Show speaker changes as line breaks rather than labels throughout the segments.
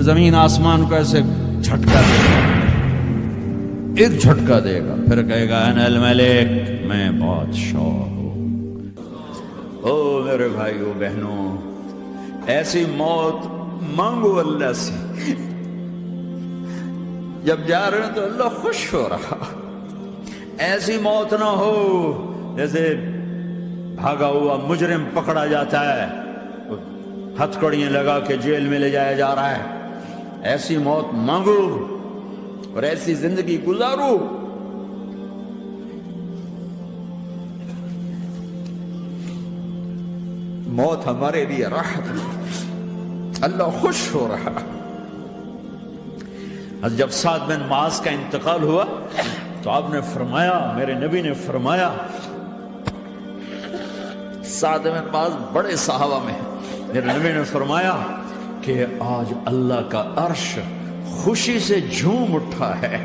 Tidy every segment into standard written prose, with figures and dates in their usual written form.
زمین آسمان کو ایسے جھٹکا دے گا، ایک جھٹکا دے گا، پھر کہے گا انا الملک، میں بادشاہ ہوں۔ او میرے بھائیو بہنوں، ایسی موت مانگو اللہ سے، جب جا رہے ہیں تو اللہ خوش ہو رہا۔ ایسی موت نہ ہو جیسے بھاگا ہوا مجرم پکڑا جاتا ہے، ہتھکڑیاں لگا کے جیل میں لے جایا جا رہا ہے۔ ایسی موت مانگو اور ایسی زندگی گزارو۔ موت ہمارے لیے راحت ہے، اللہ خوش ہو رہا۔ جب سعد بن معاذ کا انتقال ہوا تو آپ نے فرمایا، میرے نبی نے فرمایا، سعد بن معاذ بڑے صحابہ میں، میرے نبی نے فرمایا کہ آج اللہ کا عرش خوشی سے جھوم اٹھا ہے،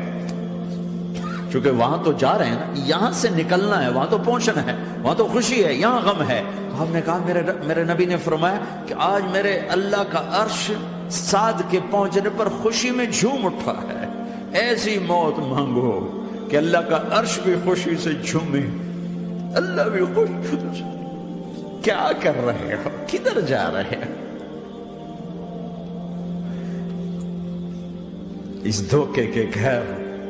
چونکہ وہاں تو جا رہے ہیں نا، یہاں سے نکلنا ہے، وہاں تو پہنچنا ہے، وہاں تو خوشی ہے، یہاں غم ہے۔ تو ہم نے کہا، میرے نبی نے فرمایا کہ آج میرے اللہ کا عرش سعد کے پہنچنے پر خوشی میں جھوم اٹھا ہے۔ ایسی موت مانگو کہ اللہ کا عرش بھی خوشی سے جھومے، اللہ بھی خوش۔ کیا کر رہے ہو؟ کدھر جا رہے ہو؟ اس دھوکے کے گھر،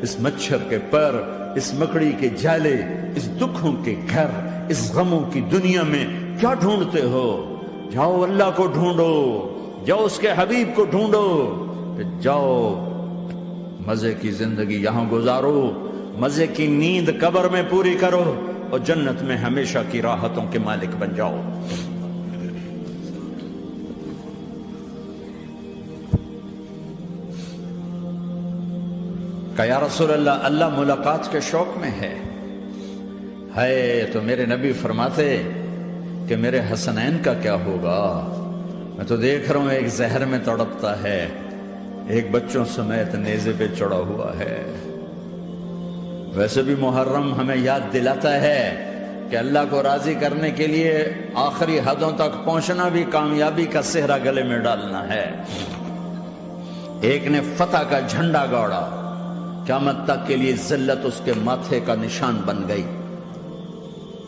اس مچھر کے پر، اس مکڑی کے جالے، اس دکھوں کے گھر، اس غموں کی دنیا میں کیا ڈھونڈتے ہو؟ جاؤ اللہ کو ڈھونڈو، جاؤ اس کے حبیب کو ڈھونڈو، پھر جاؤ مزے کی زندگی یہاں گزارو، مزے کی نیند قبر میں پوری کرو، اور جنت میں ہمیشہ کی راحتوں کے مالک بن جاؤ۔ کہ یا رسول اللہ، اللہ ملاقات کے شوق میں ہے۔ تو میرے نبی فرماتے کہ میرے حسنین کا کیا ہوگا؟ میں تو دیکھ رہا ہوں ایک زہر میں تڑپتا ہے، ایک بچوں سمیت نیزے پہ چڑھا ہوا ہے۔ ویسے بھی محرم ہمیں یاد دلاتا ہے کہ اللہ کو راضی کرنے کے لیے آخری حدوں تک پہنچنا بھی کامیابی کا صحرا گلے میں ڈالنا ہے۔ ایک نے فتح کا جھنڈا گاڑا، قیامت تک کے لیے ذلت اس کے ماتھے کا نشان بن گئی۔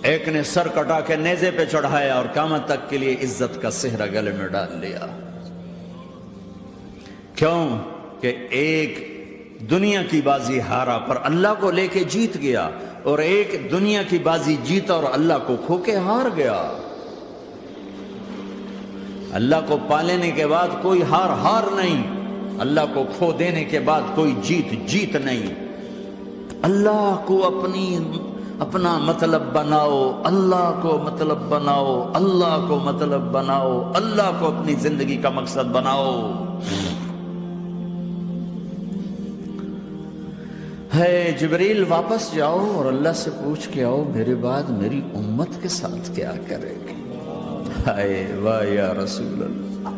ایک نے سر کٹا کے نیزے پہ چڑھایا اور قیامت تک کے لیے عزت کا صحرا گلے میں ڈال لیا۔ کیوں کہ ایک دنیا کی بازی ہارا پر اللہ کو لے کے جیت گیا، اور ایک دنیا کی بازی جیتا اور اللہ کو کھو کے ہار گیا۔ اللہ کو پالینے کے بعد کوئی ہار نہیں، اللہ کو کھو دینے کے بعد کوئی جیت نہیں۔ اللہ کو اپنا مطلب بناؤ، اللہ کو مطلب بناؤ، اللہ کو مطلب بناؤ، اللہ کو اپنی زندگی کا مقصد بناؤ۔ جبریل واپس جاؤ اور اللہ سے پوچھ کے آؤ، میرے بعد میری امت کے ساتھ کیا کرے گی؟ واہ یا رسول اللہ۔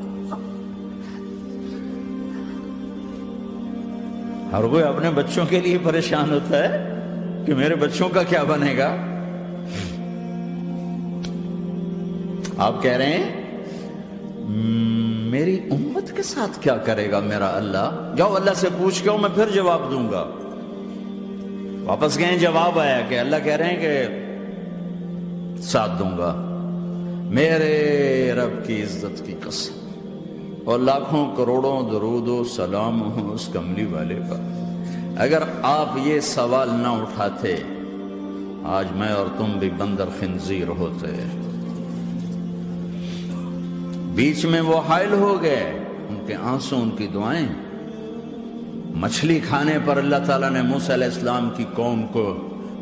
ہر کوئی اپنے بچوں کے لیے پریشان ہوتا ہے کہ میرے بچوں کا کیا بنے گا۔ آپ کہہ رہے ہیں میری امت کے ساتھ کیا کرے گا میرا اللہ؟ جاؤ اللہ سے پوچھ کے آؤ، میں پھر جواب دوں گا۔ واپس گئے، جواب آیا کہ اللہ کہہ رہے ہیں کہ ساتھ دوں گا، میرے رب کی عزت کی قسم، اور لاکھوں کروڑوں درود و سلام ہوں اس کملی والے پر۔ اگر آپ یہ سوال نہ اٹھاتے، آج میں اور تم بھی بندر خنزیر ہوتے۔ بیچ میں وہ حائل ہو گئے، ان کے آنسو، ان کی دعائیں۔ مچھلی کھانے پر اللہ تعالیٰ نے موسیٰ علیہ السلام کی قوم کو،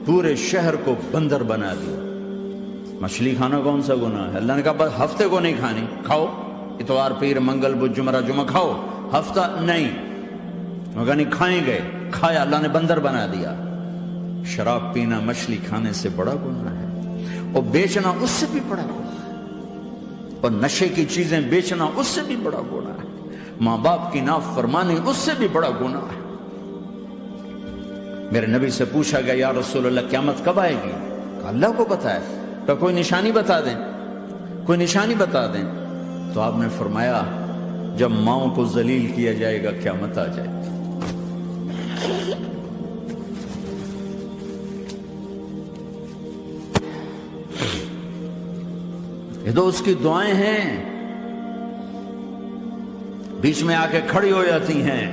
پورے شہر کو بندر بنا دیا۔ مچھلی کھانا کون سا گناہ ہے؟ اللہ نے کہا بس ہفتے کو نہیں کھانی، کھاؤ، اتوار پیر منگل بدھ جمعہ جمعہ کھاؤ، ہفتہ نہیں۔ مگر نہیں کھائیں گے، کھایا، اللہ نے بندر بنا دیا۔ شراب پینا مچھلی کھانے سے بڑا گناہ ہے، اور بیچنا اس سے بھی بڑا گناہ ہے، اور نشے کی چیزیں بیچنا اس سے بھی بڑا گناہ ہے، ماں باپ کی نافرمانی اس سے بھی بڑا گناہ ہے۔ میرے نبی سے پوچھا گیا یا رسول اللہ قیامت کب آئے گی؟ کہا اللہ کو پتہ ہے، تو کوئی نشانی بتا دیں، کوئی نشانی بتا دیں۔ تو آپ نے فرمایا جب ماؤں کو ذلیل کیا جائے گا قیامت آ جائے گی۔ یہ تو اس کی دعائیں ہیں، بیچ میں آ کے کھڑی ہو جاتی ہیں۔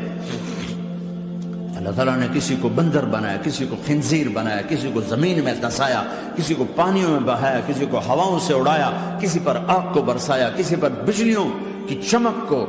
اللہ تعالیٰ نے کسی کو بندر بنایا، کسی کو خنزیر بنایا، کسی کو زمین میں دھسایا، کسی کو پانیوں میں بہایا، کسی کو ہواؤں سے اڑایا، کسی پر آگ کو برسایا، کسی پر بجلیوں کی چمک کو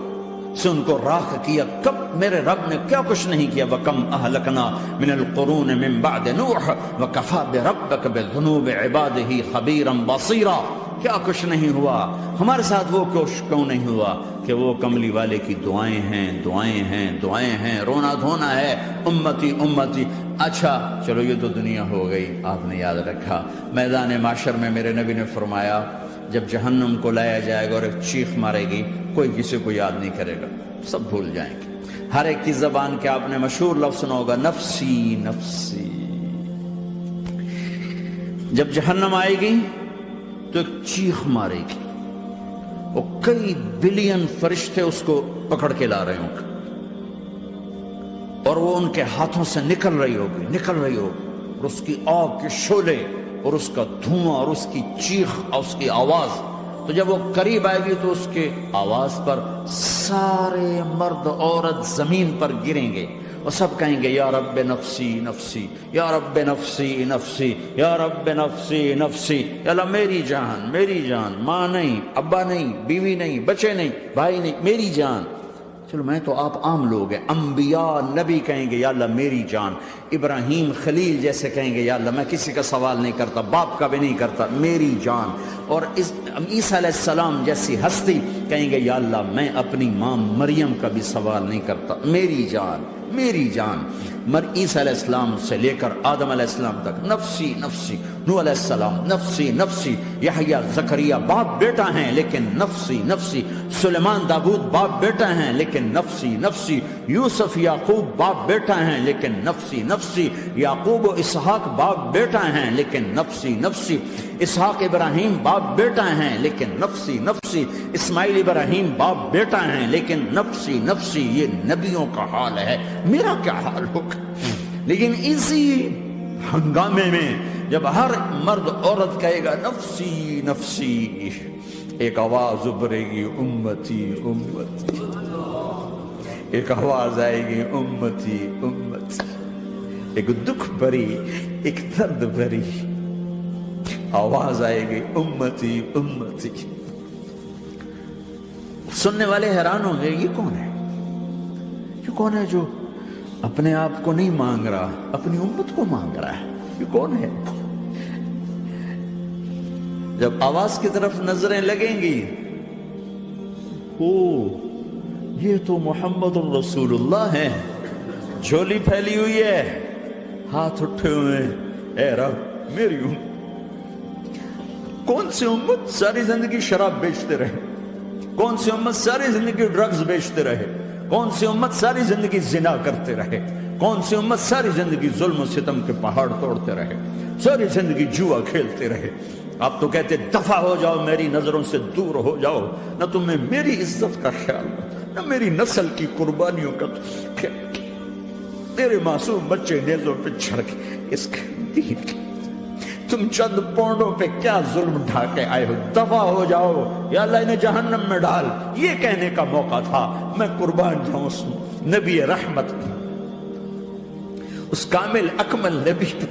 سے ان کو راکھ کیا۔ کب میرے رب نے کیا کچھ نہیں کیا۔ وَكَمْ أَهْلَكْنَا مِنَ الْقُرُونِ مِنْ بَعْدِ نُوحٍ وَكَفَى بِرَبِّكَ بِذُنُوبِ عِبَادِهِ خَبِيرًا بَصِيرًا۔ کیا کچھ نہیں ہوا ہمارے ساتھ، وہ کیوں نہیں ہوا کہ وہ کملی والے کی دعائیں ہیں، دعائیں ہیں، دعائیں ہیں، رونا دھونا ہے، امتی امتی۔ اچھا چلو یہ تو دنیا ہو گئی، آپ نے یاد رکھا میدان معاشر میں میرے نبی نے فرمایا جب جہنم کو لایا جائے گا اور ایک چیخ مارے گی، کوئی کسی کو یاد نہیں کرے گا، سب بھول جائیں گے۔ ہر ایک کی زبان کے آپ نے مشہور لفظ سنا ہوگا، نفسی نفسی۔ جب جہنم آئے گی تو ایک چیخ مارے گی، وہ کئی بلین فرشتے اس کو پکڑ کے لا رہے ہوں گے اور وہ ان کے ہاتھوں سے نکل رہی ہوگی اور اس کی آگ کے شعلے اور اس کا دھواں اور اس کی چیخ اور اس کی آواز، تو جب وہ قریب آئے گی تو اس کے آواز پر سارے مرد عورت زمین پر گریں گے اور سب کہیں گے یا رب نفسی نفسی، یا رب نفسی نفسی، یا رب نفسی نفسی۔ یا اللہ میری جان، ماں نہیں، ابا نہیں، بیوی نہیں، بچے نہیں، بھائی نہیں، میری جان۔ چلو میں تو آپ عام لوگ ہیں، انبیاء نبی کہیں گے یا اللہ میری جان، ابراہیم خلیل جیسے کہیں گے یا اللہ میں کسی کا سوال نہیں کرتا، باپ کا بھی نہیں کرتا، میری جان۔ اور عیسیٰ علیہ السلام جیسی ہستی کہیں گے یا اللہ میں اپنی ماں مریم کا بھی سوال نہیں کرتا، میری جان میری جان۔ عیسیٰ علیہ السلام سے لے کر آدم علیہ السلام تک نفسی نفسی، نوح علیہ السلام نفسی نفسی، یحییٰ زکریا باپ بیٹا ہیں لیکن نفسی نفسی، سلیمان داؤد باپ بیٹا ہیں لیکن نفسی نفسی، یوسف یعقوب باپ بیٹا ہیں لیکن نفسی نفسی، یعقوب و اسحاق باپ بیٹا ہیں لیکن نفسی نفسی، اسحاق ابراہیم باپ بیٹا ہیں لیکن نفسی نفسی، اسماعیل ابراہیم باپ بیٹا ہیں لیکن نفسی نفسی۔ یہ نبیوں کا حال ہے، میرا کیا حال ہوگا؟ لیکن اسی ہنگامے میں جب ہر مرد عورت کہے گا نفسی نفسی، ایک آواز ابھرے گی امتی امتی، ایک آواز آئے گی امتی امتی، ایک دکھ بھری ایک درد بھری آواز آئے گی امتی امتی۔ سننے والے حیران ہوں گے یہ کون ہے، یہ کون ہے جو اپنے آپ کو نہیں مانگ رہا، اپنی امت کو مانگ رہا ہے، یہ کون ہے؟ جب آواز کی طرف نظریں لگیں گی، او یہ تو محمد الرسول اللہ ہے، جھولی پھیلی ہوئی ہے، ہاتھ اٹھے ہوئے ہیں، اے رب میری امت۔ کون سی امت ساری زندگی شراب بیچتے رہے، کون سی امت ساری زندگی ڈرگز بیچتے رہے، کون سی امت ساری زندگی زنا کرتے رہے، کون سی امت ساری زندگی ظلم و ستم کے پہاڑ توڑتے رہے، ساری زندگی جوا کھیلتے رہے۔ آپ تو کہتے دفع ہو جاؤ، میری نظروں سے دور ہو جاؤ، نہ تمہیں میری عزت کا خیال، نہ میری نسل کی قربانیوں کا خیال، میرے معصوم بچے نیزوں پہ چھڑ کے اس کے دین کے تم چند پونڈوں پہ کیا ظلم ڈھا کے آئے ہو، دفع ہو جاؤ، یا اللہ انہیں جہنم میں ڈال۔ یہ کہنے کا موقع تھا، میں قربان جاؤں اس نبی رحمت پہ، اس کامل اکمل نبی پہ،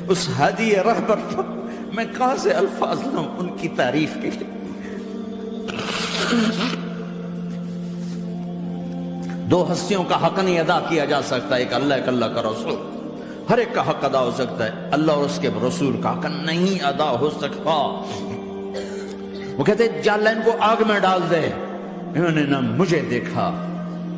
اس ہادی رہبر پر میں کہاں سے الفاظ لوں ان کی تعریف کے لیے۔ دو ہستیوں کا حق نہیں ادا کیا جا سکتا، ایک اللہ، ایک اللہ کا رسول۔ ہر ایک کا حق ادا ہو سکتا ہے، اللہ اور اس کے رسول کا حق نہیں ادا ہو سکتا۔ وہ کہتے ہیں یا اللہ ان کو آگ میں ڈال دے، انہوں نے نہ مجھے دیکھا،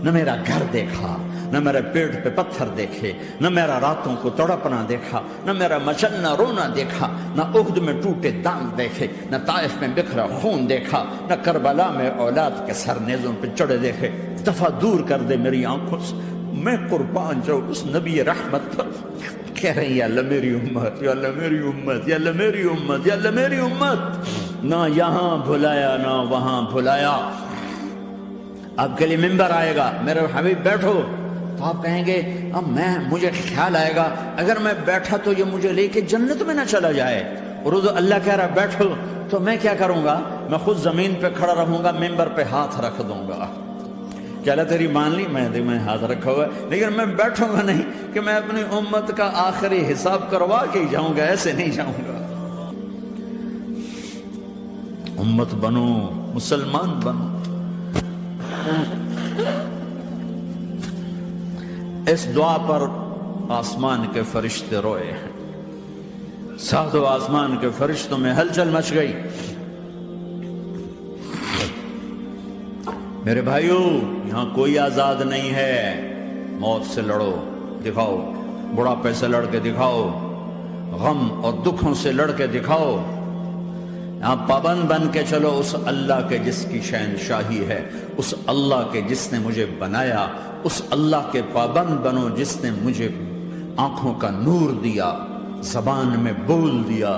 نہ میرا گھر دیکھا، نہ میرے پیٹ پہ پتھر دیکھے، نہ میرا راتوں کو تڑپنا دیکھا، نہ میرا مچلنا رونا دیکھا، نہ احد میں ٹوٹے دانت دیکھے، نہ طائف میں بکھرا خون دیکھا، نہ کربلا میں اولاد کے سر نیزوں پہ چڑھے دیکھے۔ دفعہ دور کر دے میری آنکھوں سے، میں قربان جاؤں اس نبی رحمت پر۔ کہہ رہے ہیں یا اللہ میری امت، یا اللہ میری امت، یا اللہ میری امت، یا اللہ میری امت۔ نہ یہاں بھلایا نہ وہاں بھلایا، آپ کے لیے ممبر آئے گا، میرے حبیب بیٹھو، تو آپ کہیں گے اب مجھے خیال آئے گا اگر میں بیٹھا تو یہ مجھے لے کے جنت میں نہ چلا جائے، اور اللہ کہہ رہا بیٹھو، تو میں کیا کروں گا؟ میں خود زمین پہ کھڑا رہوں گا، ممبر پہ ہاتھ رکھ دوں گا کہ اللہ تیری مان لی، میں ہاتھ رکھا ہوا ہے، لیکن میں بیٹھوں گا نہیں کہ میں اپنی امت کا آخری حساب کروا کے ہی جاؤں گا، ایسے نہیں جاؤں گا۔ امت بنو، مسلمان بنو۔ اس دعا پر آسمان کے فرشتے روئے ہیں، ساتوں آسمان کے فرشتوں میں ہلچل مچ گئی۔ میرے بھائیو، یہاں کوئی آزاد نہیں ہے، موت سے لڑو، دکھاؤ، بڑھاپے سے لڑ کے دکھاؤ، غم اور دکھوں سے لڑ کے دکھاؤ، یہاں پابند بن کے چلو اس اللہ کے جس کی شہنشاہی ہے، اس اللہ کے جس نے مجھے بنایا، اس اللہ کے پابند بنو جس نے مجھے آنکھوں کا نور دیا، زبان میں بول دیا،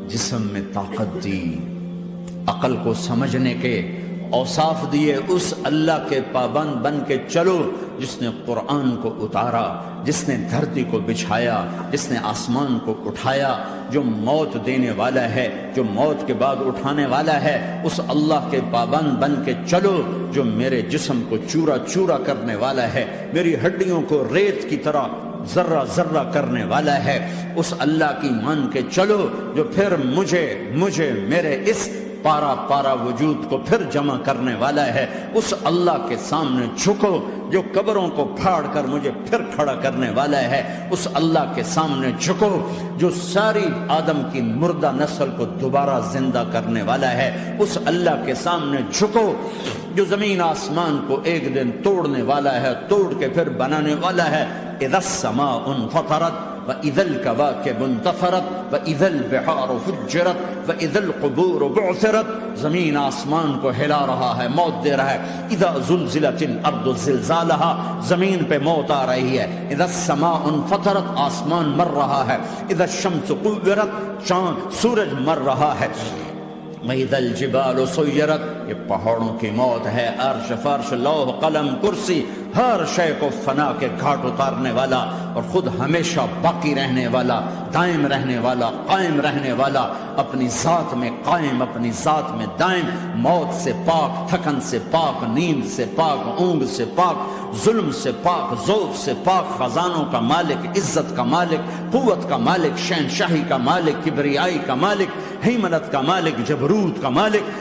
جسم میں طاقت دی، عقل کو سمجھنے کے اوصاف دیے، اس اللہ کے پابند بن کے چلو جس نے قرآن کو اتارا، جس نے دھرتی کو بچھایا، جس نے آسمان کو اٹھایا، جو موت دینے والا ہے، جو موت کے بعد اٹھانے والا ہے، اس اللہ کے پابند بن کے چلو جو میرے جسم کو چورا چورا کرنے والا ہے، میری ہڈیوں کو ریت کی طرح ذرہ ذرہ کرنے والا ہے، اس اللہ کی مان کے چلو جو پھر مجھے میرے اس پارا پارا وجود کو پھر جمع کرنے والا ہے، اس اللہ کے سامنے جھکو جو قبروں کو پھاڑ کر مجھے پھر کھڑا کرنے والا ہے، اس اللہ کے سامنے جھکو جو ساری آدم کی مردہ نسل کو دوبارہ زندہ کرنے والا ہے، اس اللہ کے سامنے جھکو جو زمین آسمان کو ایک دن توڑنے والا ہے، توڑ کے پھر بنانے والا ہے۔ اذا السماء انفطرت وَإِذَا الْكَوَاكِبُ انتَثَرَتْ وَإِذَا الْبِحَارُ فُجِّرَتْ وَإِذَا الْقُبُورُ بُعْثِرَتْ، زمین آسمان کو ہلا رہا ہے، موت دے رہا ہے۔ اذا زلزلت الارض زلزالها، زمین پہ موت آ رہی ہے۔ اذا السماء انفطرت، آسمان مر رہا ہے۔ اذا الشمس كُوِّرَتْ، چاند سورج مر رہا ہے۔ وَإِذَا الْجِبَالُ سُيِّرَتْ، یہ پہاڑوں کی موت ہے۔ عرش فرش لوح قلم کرسی، ہر شے کو فنا کے گھاٹ اتارنے والا اور خود ہمیشہ باقی رہنے والا، دائم رہنے والا، قائم رہنے والا، اپنی ذات میں قائم، اپنی ذات میں دائم، موت سے پاک، تھکن سے پاک، نیند سے پاک، اونگ سے پاک، ظلم سے پاک، ذوق سے پاک، خزانوں کا مالک، عزت کا مالک، قوت کا مالک، شہنشاہی کا مالک، کبریائی کا مالک، ہیمنت کا مالک، جبروت کا مالک،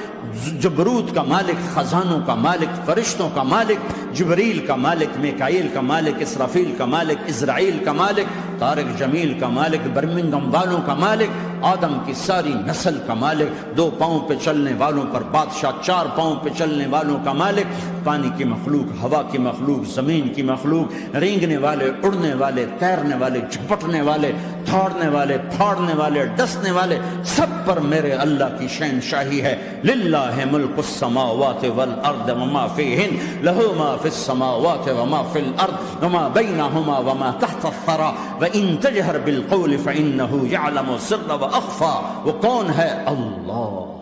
جبروت کا مالک، خزانوں کا مالک، فرشتوں کا مالک، جبریل کا مالک، میکائیل کا مالک، اسرافیل کا مالک، اسرائیل کا مالک، طارق جمیل کا مالک، برمنگم والوں کا مالک، آدم کی ساری نسل کا مالک، 2 پاؤں پہ چلنے والوں پر بادشاہ، 4 پاؤں پہ چلنے والوں کا مالک، پانی کی مخلوق، ہوا کی مخلوق، زمین کی مخلوق، رینگنے والے، اڑنے والے، تیرنے والے، جھپٹنے والے، دھاڑنے والے، پھاڑنے والے، ڈسنے والے، سب پر میرے اللہ کی شہنشاہی ہے۔ للہ ملک السماوات والارض وما فیہن، لہ ما فی السماوات وما فی الارض وما بینہما وما تحت الثری وان تجہر بالقول فانہ یعلم السر واخفی۔ وہ کون ہے؟ اللہ۔